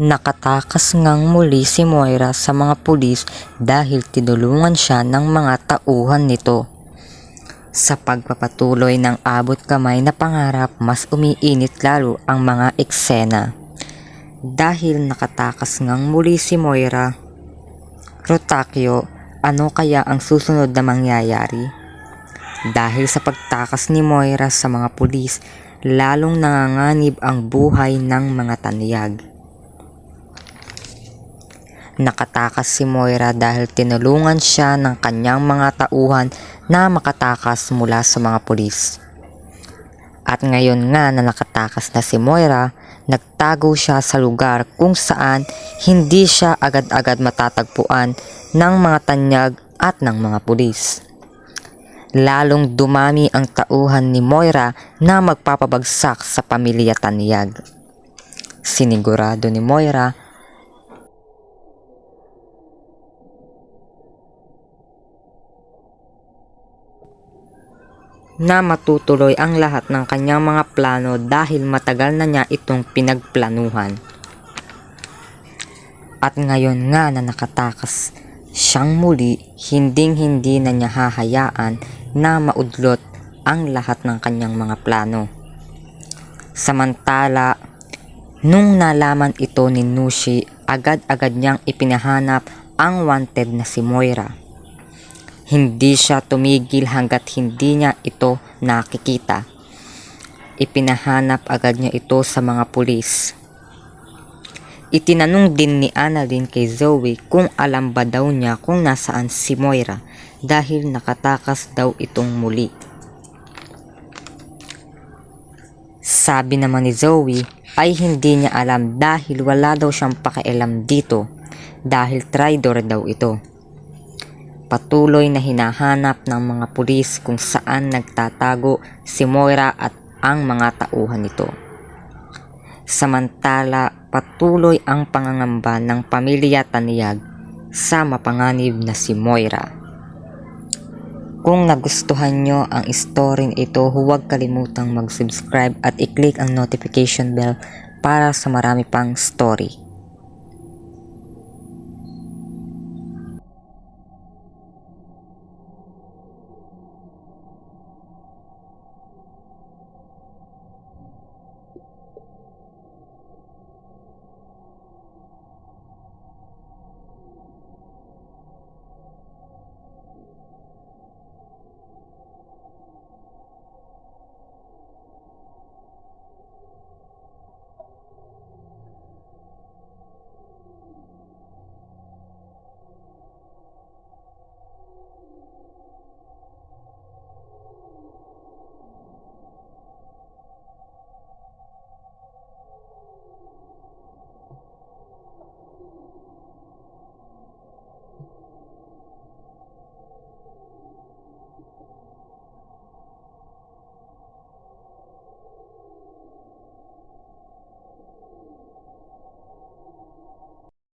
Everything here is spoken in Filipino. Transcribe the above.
Nakatakas ngang muli si Moira sa mga pulis dahil tinulungan siya ng mga tauhan nito. Sa pagpapatuloy ng abot kamay na pangarap, mas umiinit lalo ang mga eksena. Dahil nakatakas ngang muli si Moira, Rotakyo, ano kaya ang susunod na mangyayari? Dahil sa pagtakas ni Moira sa mga pulis, lalong nanganganib ang buhay ng mga tanyag. Nakatakas si Moira dahil tinulungan siya ng kanyang mga tauhan na makatakas mula sa mga pulis. At ngayon nga na nakatakas na si Moira, nagtago siya sa lugar kung saan hindi siya agad-agad matatagpuan ng mga tanyag at ng mga pulis. Lalong dumami ang tauhan ni Moira na magpapabagsak sa pamilya tanyag. Sinigurado ni Moira na matutuloy ang lahat ng kanyang mga plano dahil matagal na niya itong pinagplanuhan. At ngayon nga na nakatakas siyang muli, hinding-hindi na niya hahayaan na maudlot ang lahat ng kanyang mga plano. Samantala, nung nalaman ito ni Nushi, agad-agad niyang ipinahanap ang wanted na si Moira. Hindi siya tumigil hanggat hindi niya ito nakikita. Ipinahanap agad niya ito sa mga pulis. Itinanong din ni Annalyn kay Zoe kung alam ba daw niya kung nasaan si Moira dahil nakatakas daw itong muli. Sabi naman ni Zoe ay hindi niya alam dahil wala daw siyang pakialam dito dahil traitor daw ito. Patuloy na hinahanap ng mga pulis kung saan nagtatago si Moira at ang mga tauhan nito. Samantala, patuloy ang pangangamba ng pamilya tanyag sa mapanganib na si Moira. Kung nagustuhan nyo ang story ito, huwag kalimutang mag-subscribe at i-click ang notification bell para sa marami pang story.